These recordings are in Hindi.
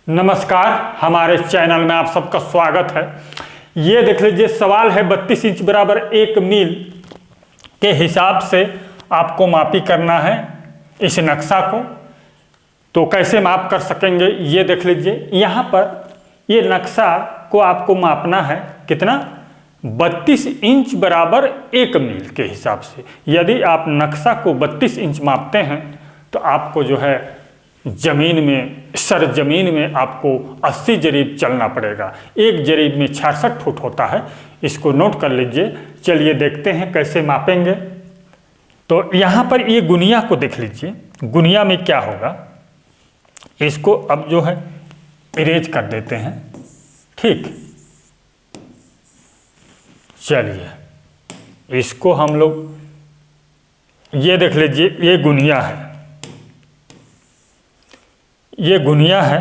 नमस्कार, हमारे चैनल में आप सबका स्वागत है। ये देख लीजिए, सवाल है 32 इंच बराबर 1 मील के हिसाब से आपको मापी करना है इस नक्शा को। तो कैसे माप कर सकेंगे ये देख लीजिए। यहाँ पर ये नक्शा को आपको मापना है कितना, 32 इंच बराबर 1 मील के हिसाब से। यदि आप नक्शा को 32 इंच मापते हैं तो आपको जो है जमीन में, सरजमीन में आपको 80 जरीब चलना पड़ेगा। एक जरीब में 66 फुट होता है, इसको नोट कर लीजिए। चलिए देखते हैं कैसे मापेंगे। तो यहाँ पर ये गुनिया को देख लीजिए, गुनिया में क्या होगा, इसको अब जो है इरेज कर देते हैं। ठीक, चलिए इसको हम लोग, ये देख लीजिए ये गुनिया है, ये गुनिया है।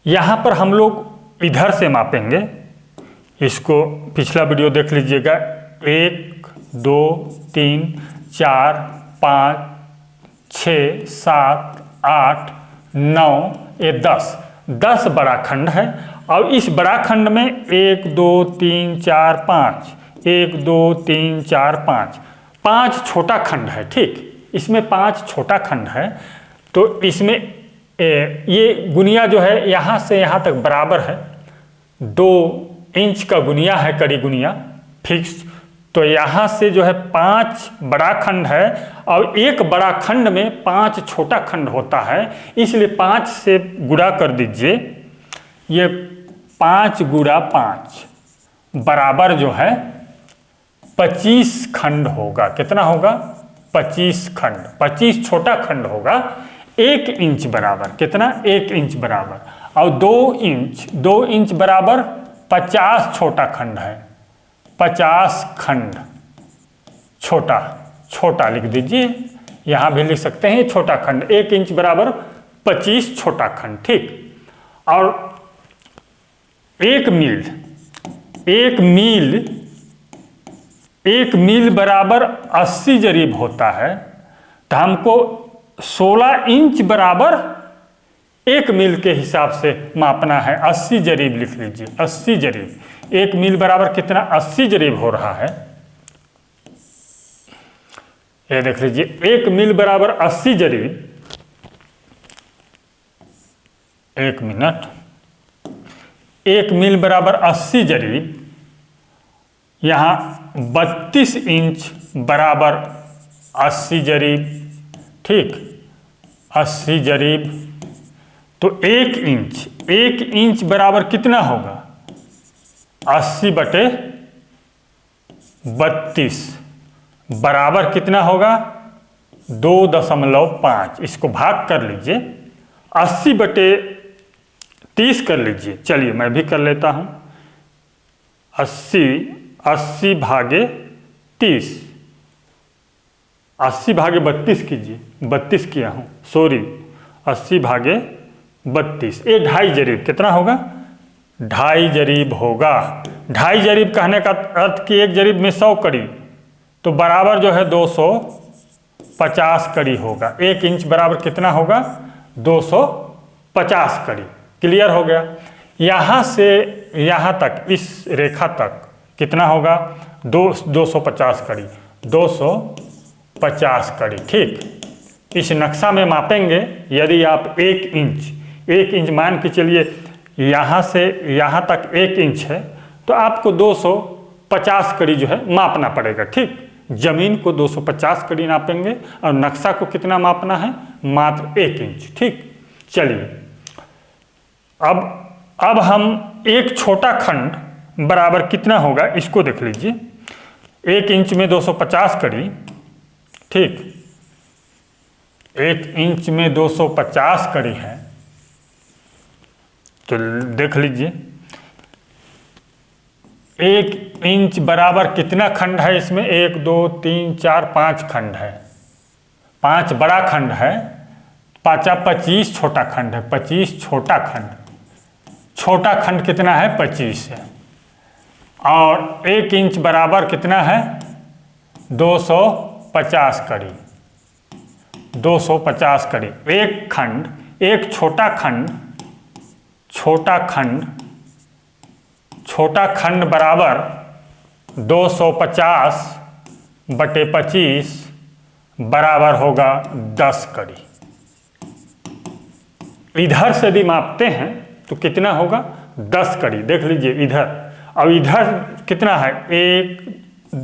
यहाँ पर हम लोग इधर से मापेंगे इसको। पिछला वीडियो देख लीजिएगा। 1 2 3 4 5 6 7 8 9 ये 10 बड़ा खंड है। और इस बड़ा खंड में 1 2 3 4 5 1 2 3 4 5 छोटा खंड है। ठीक, इसमें 5 छोटा खंड है। तो इसमें ये गुनिया जो है यहाँ से यहाँ तक बराबर है। 2 इंच का गुनिया है, कड़ी गुनिया फिक्स। तो यहाँ से जो है 5 बड़ा खंड है और एक बड़ा खंड में 5 छोटा खंड होता है, इसलिए 5 से गुणा कर दीजिए। ये 5 गुणा 5 बराबर जो है 25 खंड होगा। कितना होगा, 25 खंड। 25 छोटा खंड होगा। 1 इंच बराबर कितना, 1 इंच बराबर। और 2 इंच बराबर 50 छोटा खंड है। 50 खंड छोटा लिख दीजिए। यहाँ भी लिख सकते हैं छोटा खंड। 1 इंच बराबर 25 छोटा खंड। ठीक, और 1 मील बराबर 80 जरीब होता है। तो हमको 16 इंच बराबर 1 मील के हिसाब से मापना है। 80 जरीब लिख लीजिए, 80 जरीब। 1 मील बराबर कितना, 80 जरीब हो रहा है। ये देख लीजिए, 1 मील बराबर 80 जरीब। 1 मिनट, 1 मील बराबर 80 जरीब। यहाँ 32 इंच बराबर 80 जरीब। ठीक, 80 जरीब। तो 1 इंच बराबर कितना होगा, 80 बटे 32 बराबर कितना होगा, 2.5। इसको भाग कर लीजिए, 80 बटे 30 कर लीजिए। चलिए मैं भी कर लेता हूँ। 80 भागे 30, 80 भागे 32 कीजिए। 32 किया हूँ, सॉरी, 80 भागे 32। ये 2.5 जरीब कितना होगा, 2.5 जरीब होगा। 2.5 जरीब कहने का अर्थ कि 1 जरीब में 100 कड़ी, तो बराबर जो है 250 कड़ी होगा। 1 इंच बराबर कितना होगा, 250 कड़ी। क्लियर हो गया। यहाँ से यहाँ तक, इस रेखा तक कितना होगा, 250 कड़ी, 250 कड़ी। ठीक, इस नक्शा में मापेंगे। यदि आप 1 इंच मान के चलिए, यहाँ से यहाँ तक 1 इंच है, तो आपको 250 कड़ी जो है मापना पड़ेगा। ठीक, जमीन को 250 कड़ी नापेंगे और नक्शा को कितना मापना है, मात्र 1 इंच। ठीक, चलिए अब हम एक छोटा खंड बराबर कितना होगा इसको देख लीजिए। 1 इंच में 250 कड़ी। ठीक, 1 इंच में 250 कड़ी है। तो देख लीजिए, 1 इंच बराबर कितना खंड है इसमें, 1 2 3 4 5 खंड है। 5 बड़ा खंड है, 25 छोटा खंड है। 25 छोटा खंड, छोटा खंड कितना है, 25 है। और 1 इंच बराबर कितना है, 250 कड़ी। 250 कड़ी। एक खंड एक छोटा खंड बराबर 250/25 बराबर होगा 10 कड़ी। इधर से भी मापते हैं तो कितना होगा 10 कड़ी। देख लीजिए इधर, अब इधर कितना है 1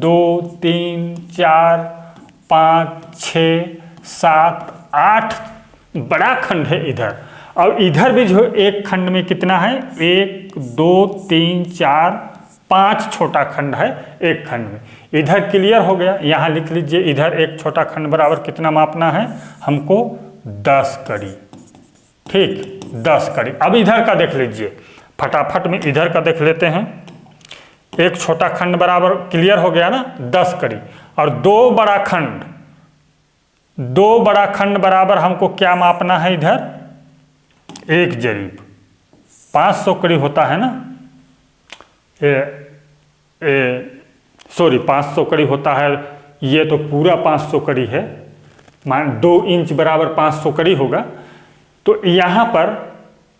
2 3 4 5 6 7 8 बड़ा खंड है इधर। अब इधर भी जो एक खंड में कितना है 1 2 3 4 5 छोटा खंड है एक खंड में। इधर क्लियर हो गया। यहाँ लिख लीजिए इधर एक छोटा खंड बराबर कितना मापना है हमको 10 कड़ी। ठीक 10 कड़ी। अब इधर का देख लीजिए, फटाफट में इधर का देख लेते हैं। एक छोटा खंड बराबर क्लियर हो गया ना 10 कड़ी, और दो बड़ा खंड बराबर हमको क्या मापना है इधर 1 जरीब। 500 कड़ी होता है ना, 500 कड़ी होता है। ये तो पूरा 500 कड़ी है, मान 2 इंच बराबर 500 कड़ी होगा। तो यहाँ पर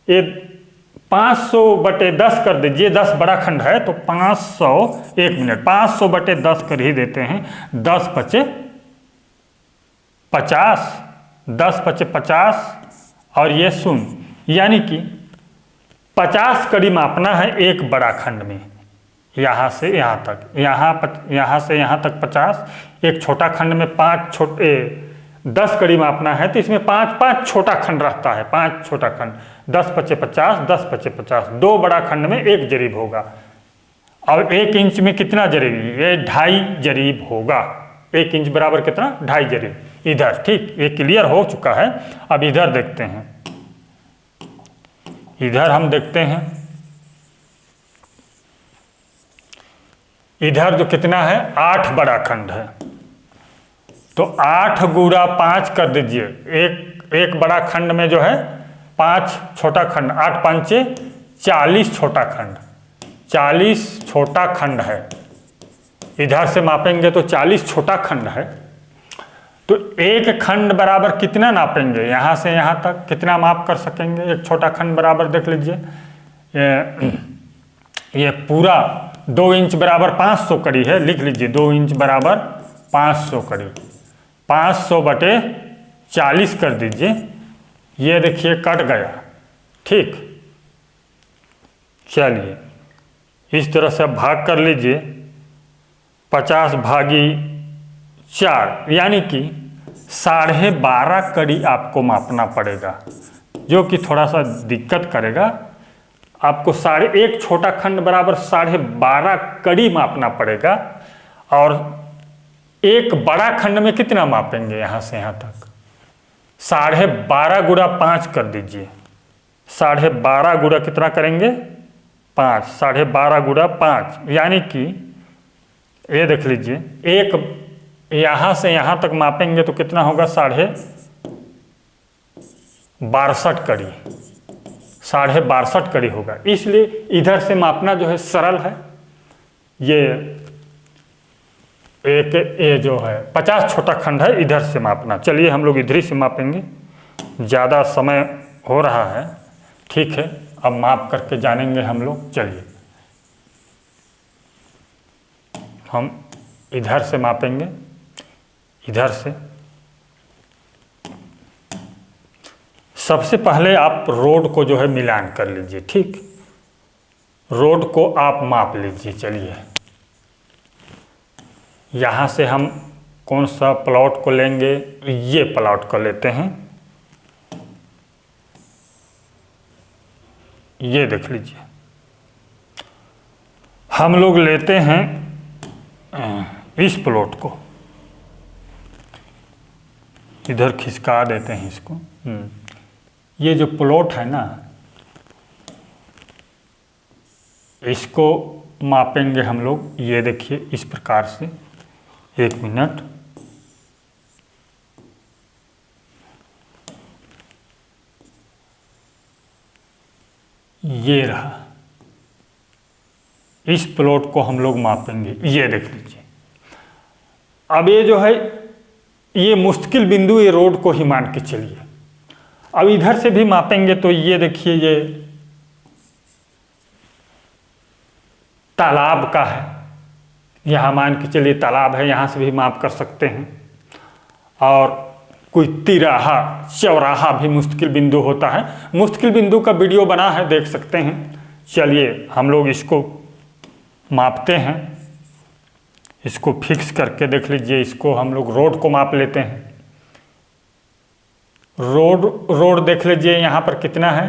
ये 500/10 कर दीजिए। 10 बड़ा खंड है तो 500, 1 मिनट, 500/10 कर ही देते हैं। 10 × 50, 10 × 50 और ये 0, यानी कि 50 कड़ी मापना है एक बड़ा खंड में। यहाँ से यहाँ तक, यहाँ से यहाँ तक 50। एक छोटा खंड में 10 कड़ी मापना है तो इसमें 5 छोटा खंड रहता है। 5 छोटा खंड, 10 × 50, 10 × 50, 2 बड़ा खंड में 1 जरीब होगा। और 1 इंच में कितना जरीब, ये 2.5 जरीब होगा। 1 इंच बराबर कितना 2.5 जरीब इधर। ठीक, ये क्लियर हो चुका है। अब इधर देखते हैं, इधर हम देखते हैं इधर जो कितना है 8 बड़ा खंड है तो 8 × 5 कर दीजिए। एक बड़ा खंड में जो है 5 छोटा खंड, 8 × 5 = 40 छोटा खंड। 40 छोटा खंड है। इधर से मापेंगे तो 40 छोटा खंड है। तो एक खंड बराबर कितना नापेंगे, यहाँ से यहाँ तक कितना माप कर सकेंगे। एक छोटा खंड बराबर देख लीजिए, ये पूरा 2 इंच बराबर 500 कड़ी है। लिख लीजिए 2 इंच बराबर 500 कड़ी। 500/40 कर दीजिए। ये देखिए कट गया। ठीक, चलिए इस तरह से भाग कर लीजिए। 50/4 यानी कि 12.5 कड़ी आपको मापना पड़ेगा, जो कि थोड़ा सा दिक्कत करेगा आपको। एक छोटा खंड बराबर 12.5 कड़ी मापना पड़ेगा। और एक बड़ा खंड में कितना मापेंगे, यहाँ से यहाँ तक 12.5 × 5 कर दीजिए। 12.5 गुणा कितना करेंगे 5, 12.5 × 5 यानी कि ये देख लीजिए, एक यहाँ से यहाँ तक मापेंगे तो कितना होगा 62.5 कड़ी। 62.5 कड़ी होगा। इसलिए इधर से मापना जो है सरल है। ये जो है 50 छोटा खंड है, इधर से मापना। चलिए हम लोग इधर ही से मापेंगे, ज़्यादा समय हो रहा है। ठीक है, अब माप करके जानेंगे हम लोग। चलिए हम इधर से मापेंगे, इधर से। सबसे पहले आप रोड को जो है मिलान कर लीजिए। ठीक, रोड को आप माप लीजिए। चलिए यहाँ से हम कौन सा प्लॉट को लेंगे, ये प्लॉट को लेते हैं। ये देख लीजिए, हम लोग लेते हैं इस प्लॉट को, इधर खिसका देते हैं इसको। ये जो प्लॉट है ना, इसको मापेंगे हम लोग। ये देखिए इस प्रकार से, 1 मिनट, ये रहा। इस प्लॉट को हम लोग मापेंगे। ये देख लीजिए। अब ये जो है, ये मुश्किल बिंदु, ये रोड को ही मान के चलिए। अब इधर से भी मापेंगे तो ये देखिए ये तालाब का है, यहाँ मान के चलिए तालाब है, यहाँ से भी माप कर सकते हैं। और कोई तिराहा चौराहा भी मुश्किल बिंदु होता है, मुश्किल बिंदु का वीडियो बना है, देख सकते हैं। चलिए हम लोग इसको मापते हैं, इसको फिक्स करके देख लीजिए। इसको हम लोग रोड को माप लेते हैं। रोड देख लीजिए यहाँ पर कितना है,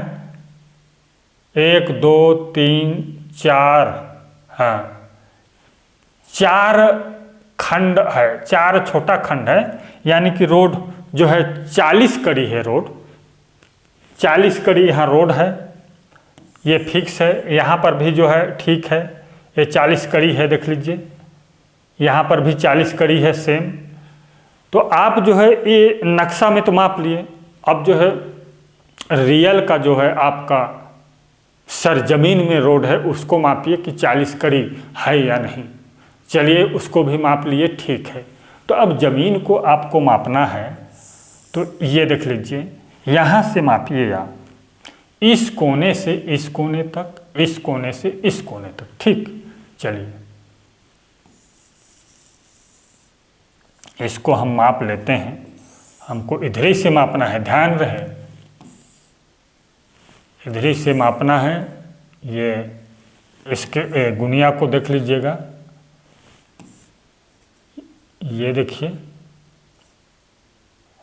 1 2 3 4, हाँ 4 खंड है, 4 छोटा खंड है, यानी कि रोड जो है 40 कड़ी है। रोड 40 कड़ी यहाँ रोड है, ये फिक्स है। यहाँ पर भी जो है ठीक है, ये 40 कड़ी है, देख लीजिए यहाँ पर भी 40 कड़ी है सेम। तो आप जो है ये नक्शा में तो माप लिए, अब जो है रियल का जो है आपका सरजमीन में रोड है उसको मापिए कि 40 कड़ी है या नहीं। चलिए उसको भी माप लिए, ठीक है। तो अब ज़मीन को आपको मापना है, तो ये देख लीजिए यहाँ से मापिए आप, इस कोने से इस कोने तक, इस कोने से इस कोने तक, ठीक। चलिए इसको हम माप लेते हैं, हमको इधर ही से मापना है, ध्यान रहे इधर ही से मापना है। ये इसके गुनिया को देख लीजिएगा, ये देखिए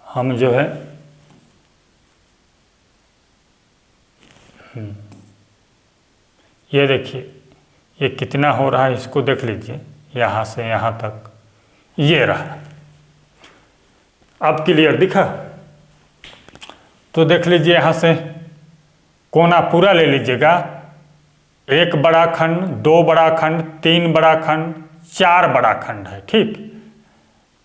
हम जो है ये देखिए ये कितना हो रहा है, इसको देख लीजिए यहाँ से यहाँ तक ये रहा। अब क्लियर दिखा? तो देख लीजिए यहाँ से कोना पूरा ले लीजिएगा, 1 बड़ा खंड, 2 बड़ा खंड, 3 बड़ा खंड, 4 बड़ा खंड है, ठीक।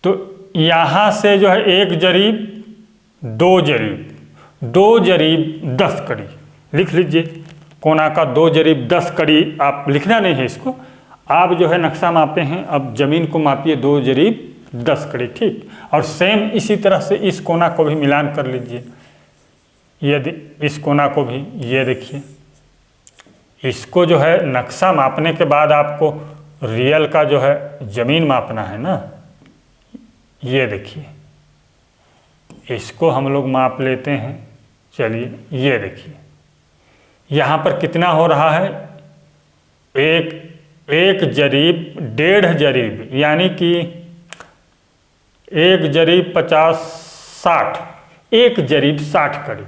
तो यहाँ से जो है 1 जरीब 2 जरीब 2 जरीब 10 कड़ी लिख लीजिए। कोना का 2 जरीब 10 कड़ी, आप लिखना नहीं है इसको, आप जो है नक्शा मापे हैं, अब ज़मीन को मापिए 2 जरीब 10 कड़ी, ठीक। और सेम इसी तरह से इस कोना को भी मिलान कर लीजिए, यदि इस कोना को भी, ये देखिए इसको जो है नक्शा मापने के बाद आपको रियल का जो है ज़मीन मापना है ना। ये देखिए इसको हम लोग माप लेते हैं। चलिए ये देखिए यहाँ पर कितना हो रहा है, 1 जरीब 1.5 जरीब, यानी कि 1 जरीब 50 60, 1 जरीब 60 कड़ी।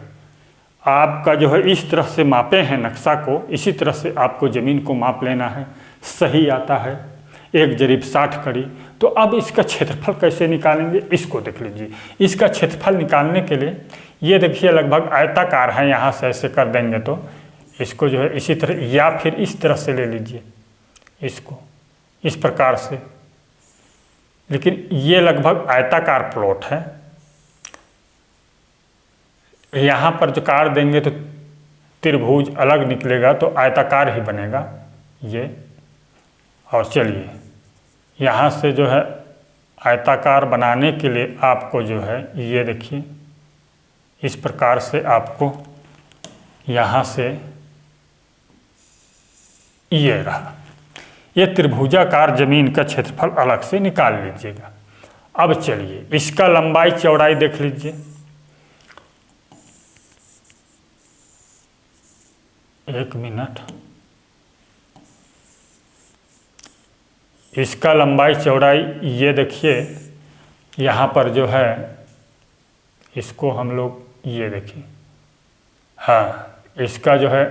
आपका जो है इस तरह से मापे हैं नक्शा को, इसी तरह से आपको ज़मीन को माप लेना है, सही आता है 1 जरीब 60 कड़ी। तो अब इसका क्षेत्रफल कैसे निकालेंगे, इसको देख लीजिए। इसका क्षेत्रफल निकालने के लिए ये देखिए लगभग आयताकार है, यहाँ से ऐसे कर देंगे तो इसको जो है इसी तरह, या फिर इस तरह से ले लीजिए इसको, इस प्रकार से। लेकिन ये लगभग आयताकार प्लॉट है, यहाँ पर जो काट देंगे तो त्रिभुज अलग निकलेगा, तो आयताकार ही बनेगा ये। और चलिए यहाँ से जो है आयताकार बनाने के लिए आपको जो है ये देखिए इस प्रकार से आपको यहाँ से ये रहा, ये त्रिभुजाकार जमीन का क्षेत्रफल अलग से निकाल लीजिएगा। अब चलिए इसका लंबाई चौड़ाई देख लीजिए। एक मिनट, इसका लंबाई चौड़ाई ये देखिए यहाँ पर जो है इसको हम लोग ये देखिए, हाँ इसका जो है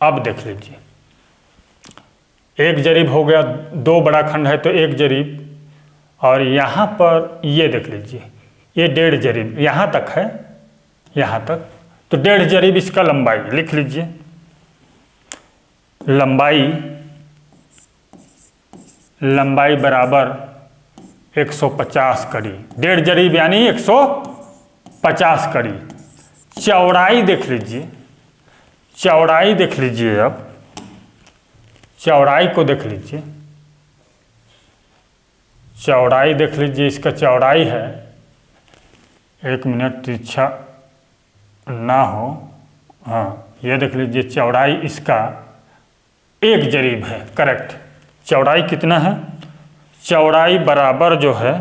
अब देख लीजिए 1 जरीब हो गया, 2 बड़ा खंड है तो 1 जरीब, और यहाँ पर ये देख लीजिए ये 1.5 जरीब यहाँ तक है, यहाँ तक, तो 1.5 जरीब इसका लंबाई लिख लीजिए। लंबाई बराबर 150 कड़ी, 1.5 जरीब यानी 150 कड़ी। चौड़ाई देख लीजिए, चौड़ाई देख लीजिए, अब चौड़ाई को देख लीजिए, चौड़ाई देख लीजिए, इसका चौड़ाई है 1 मिनट तिरछा ना हो। हाँ, ये देख लीजिए चौड़ाई इसका 1 जरीब है, करेक्ट। चौड़ाई कितना है? चौड़ाई बराबर जो है,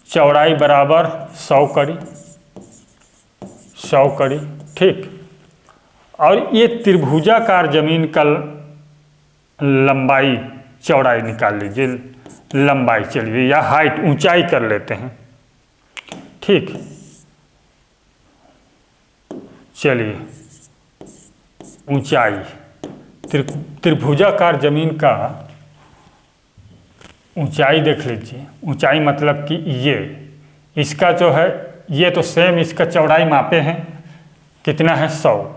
चौड़ाई बराबर 100 कड़ी, 100 कड़ी, ठीक। और ये त्रिभुजाकार जमीन का लंबाई चौड़ाई निकाल लीजिए, लंबाई चलिए, या हाइट ऊंचाई कर लेते हैं, ठीक। चलिए ऊंचाई, त्रिभुजाकार जमीन का ऊंचाई देख लीजिए। ऊंचाई मतलब कि ये इसका जो है, ये तो सेम इसका चौड़ाई मापे हैं, कितना है? 100,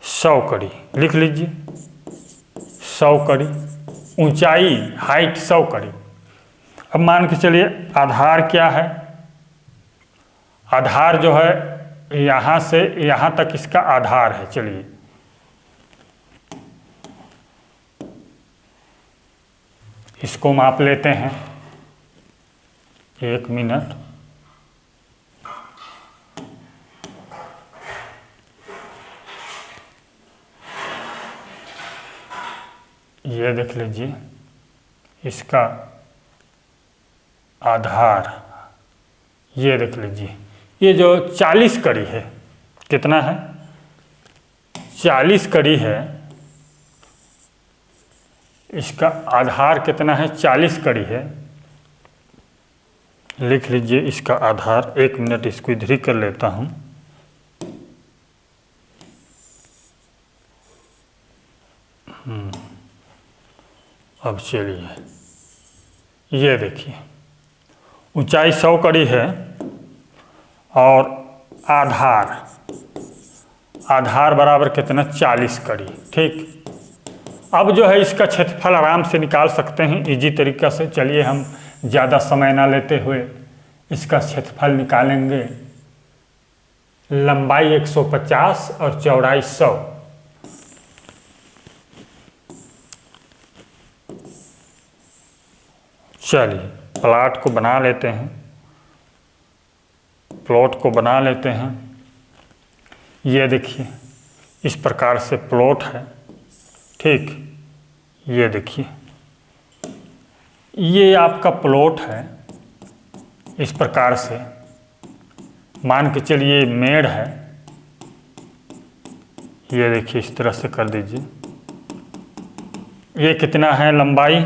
100 कड़ी लिख लीजिए, 100 कड़ी। ऊंचाई हाइट 100 कड़ी। अब मान के चलिए आधार क्या है? आधार जो है यहाँ से यहाँ तक इसका आधार है। चलिए इसको माप लेते हैं, 1 मिनट। ये देख लीजिए इसका आधार, ये देख लीजिए, ये जो 40 कड़ी है, कितना है? 40 कड़ी है। इसका आधार कितना है? 40 कड़ी है। लिख लीजिए इसका आधार। 1 मिनट इसको इधर ही कर लेता हूँ। अब चलिए ये देखिए, ऊंचाई 100 कड़ी है और आधार बराबर कितना? 40 कड़ी, ठीक। अब जो है इसका क्षेत्रफल आराम से निकाल सकते हैं इजी तरीका से। चलिए हम ज़्यादा समय ना लेते हुए इसका क्षेत्रफल निकालेंगे। लंबाई 150 और चौड़ाई 100। चलिए प्लॉट को बना लेते हैं, प्लॉट को बना लेते हैं। ये देखिए इस प्रकार से प्लॉट है, ठीक। ये देखिए ये आपका प्लॉट है। इस प्रकार से मान के चलिए मेड़ है। ये देखिए इस तरह से कर दीजिए। ये कितना है लंबाई?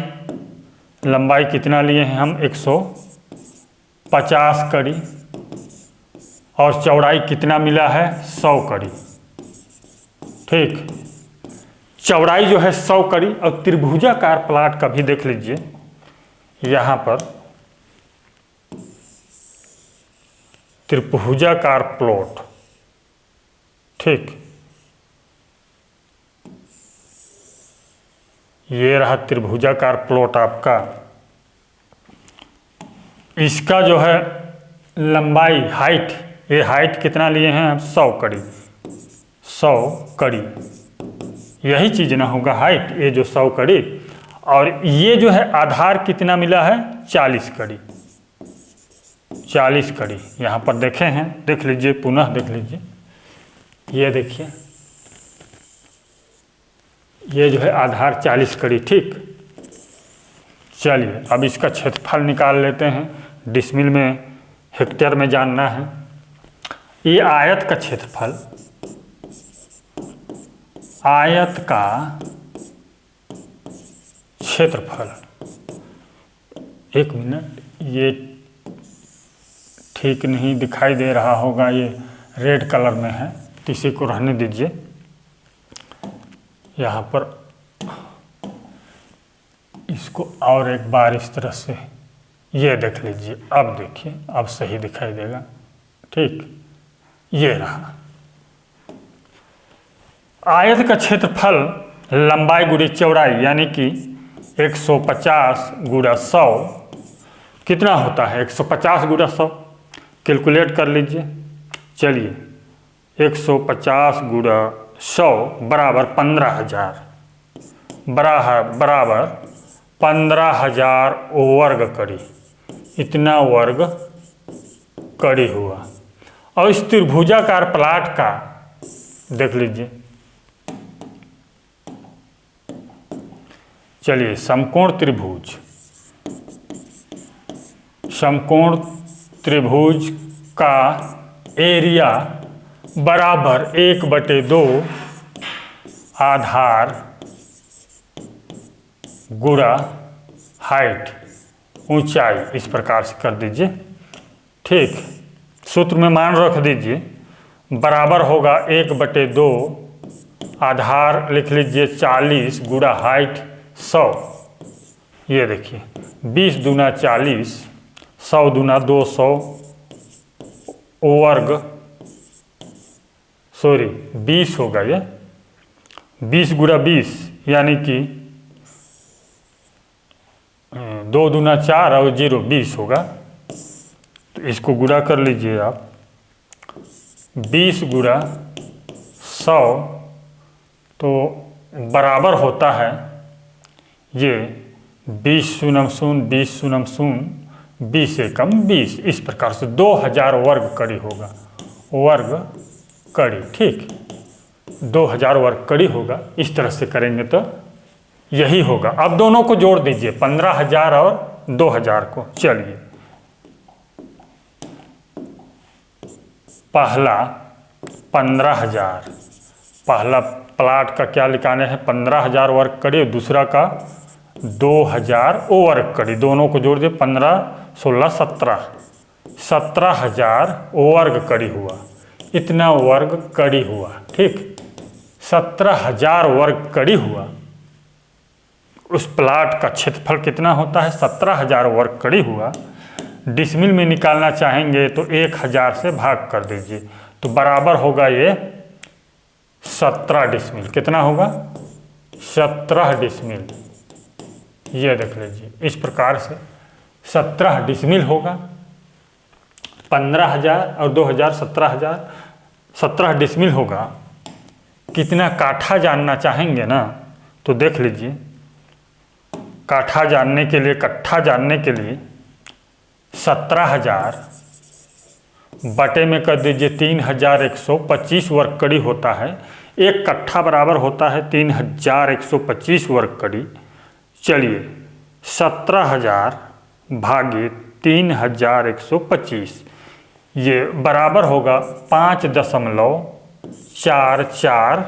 लंबाई कितना लिए हैं हम? 150 कड़ी। और चौड़ाई कितना मिला है? 100 कड़ी, ठीक। चौड़ाई जो है 100 कड़ी। और त्रिभुजाकार प्लॉट का भी देख लीजिए, यहाँ पर त्रिभुजाकार प्लॉट, ठीक। ये रहा त्रिभुजाकार प्लॉट आपका। इसका जो है लंबाई, हाइट, ये हाइट कितना लिए हैं हम? 100 कड़ी, 100 कड़ी। यही चीज़ ना होगा हाइट, ये जो 100 कड़ी। और ये जो है आधार कितना मिला है? 40 कड़ी, 40 कड़ी। यहाँ पर देखे हैं, देख लीजिए, पुनः देख लीजिए। ये देखिए ये जो है आधार 40 कड़ी, ठीक। चलिए अब इसका क्षेत्रफल निकाल लेते हैं। डिसमिल में, हेक्टेयर में जानना है। ये आयत का क्षेत्रफल, आयत का क्षेत्रफल, 1 मिनट, ये ठीक नहीं दिखाई दे रहा होगा, ये रेड कलर में है, तो इसी को रहने दीजिए। यहाँ पर इसको और एक बार इस तरह से, ये देख लीजिए। अब देखिए, अब सही दिखाई देगा, ठीक। ये रहा आयत का क्षेत्रफल, लंबाई गुणे चौड़ाई, यानी कि 150 गुणा 100 कितना होता है? 150 गुणा 100 कैलकुलेट कर लीजिए। चलिए 150 गुणा 100 बराबर 15,000, बराबर 15,000 वर्ग कड़ी। इतना वर्ग कड़ी हुआ। और इस त्रिभुजाकार प्लाट का देख लीजिए, चलिए समकोण त्रिभुज, समकोण त्रिभुज का एरिया बराबर 1/2 आधार गुणा हाइट ऊंचाई, इस प्रकार से कर दीजिए। ठीक, सूत्र में मान रख दीजिए, बराबर होगा 1/2 आधार लिख लीजिए 40 गुणा हाइट 100। ये देखिए 20 दूना 40, 100 दूना 200 वर्ग, सॉरी 20 होगा ये, 20 गुणा 20 यानी कि 2 दूना 4 और 0 20 होगा। तो इसको गुणा कर लीजिए आप, 20 गुणा 100 तो बराबर होता है ये 20 शून्य शून्य 20 शून्य शून्य 20 एकम 20। इस प्रकार से 2000 वर्ग कड़ी होगा, वर्ग कड़ी। ठीक, 2000 वर्ग कड़ी होगा। इस तरह से करेंगे तो यही होगा। अब दोनों को जोड़ दीजिए, 15,000 और 2000 को। चलिए पहला 15,000, पहला प्लाट का क्या लिखाने है 15,000 वर्ग कड़ी, और दूसरा का 2000 वर्ग कड़ी। दोनों को जोड़ दिए, 15 16 17, 17,000 वर्ग कड़ी हुआ। इतना वर्ग कड़ी हुआ। ठीक, 17,000 वर्ग कड़ी हुआ। उस प्लाट का क्षेत्रफल कितना होता है 17,000 वर्ग कड़ी हुआ। डिसमिल में निकालना चाहेंगे तो 1000 से भाग कर दीजिए, तो बराबर होगा ये 17 डिसमिल। कितना होगा 17 डिसमिल। ये देख लीजिए, इस प्रकार से 17 डिसमिल होगा। 15,000 और 2000 17,000, 17 डिसमिल होगा। कितना काठा जानना चाहेंगे ना, तो देख लीजिए, काठा जानने के लिए, कट्ठा जानने के लिए 17,000 बटे में कर दीजिए 3,125 वर्ग कड़ी होता है। एक कट्ठा बराबर होता है 3,125 वर्ग कड़ी। चलिए 17,000 भागे 3,125, ये बराबर होगा 5.44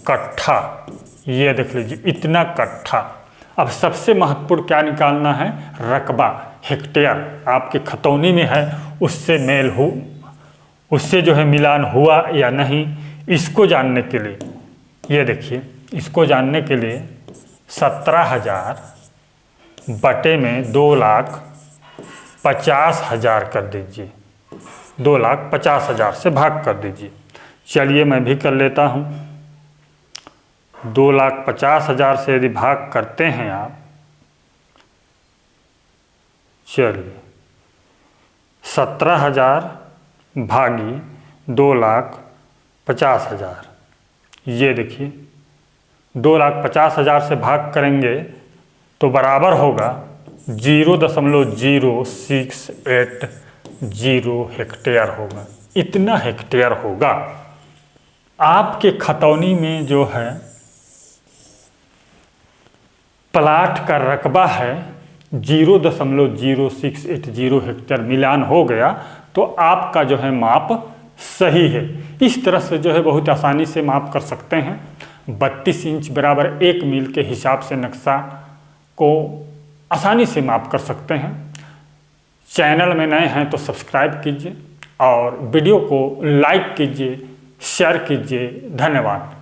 कट्ठा। ये देख लीजिए, इतना कट्ठा। अब सबसे महत्वपूर्ण क्या निकालना है, रकबा, हेक्टेयर आपके खतौनी में है, उससे मेल हो, उससे जो है मिलान हुआ या नहीं, इसको जानने के लिए, ये देखिए, इसको जानने के लिए 17,000 बटे में 2,50,000 कर दीजिए, 2,50,000 से भाग कर दीजिए। चलिए मैं भी कर लेता हूँ। 2,50,000 से यदि भाग करते हैं आप, चलिए 17,000 भागी 2,50,000, ये देखिए 2,50,000 से भाग करेंगे तो बराबर होगा 0.0680 हेक्टेयर होगा। इतना हेक्टेयर होगा। आपके खतौनी में जो है प्लाट का रकबा है 0.0680 हेक्टेयर, मिलान हो गया तो आपका जो है माप सही है। इस तरह से जो है बहुत आसानी से माप कर सकते हैं। 32 इंच बराबर 1 मील के हिसाब से नक्शा को आसानी से माप कर सकते हैं। चैनल में नए हैं तो सब्सक्राइब कीजिए और वीडियो को लाइक कीजिए, शेयर कीजिए। धन्यवाद।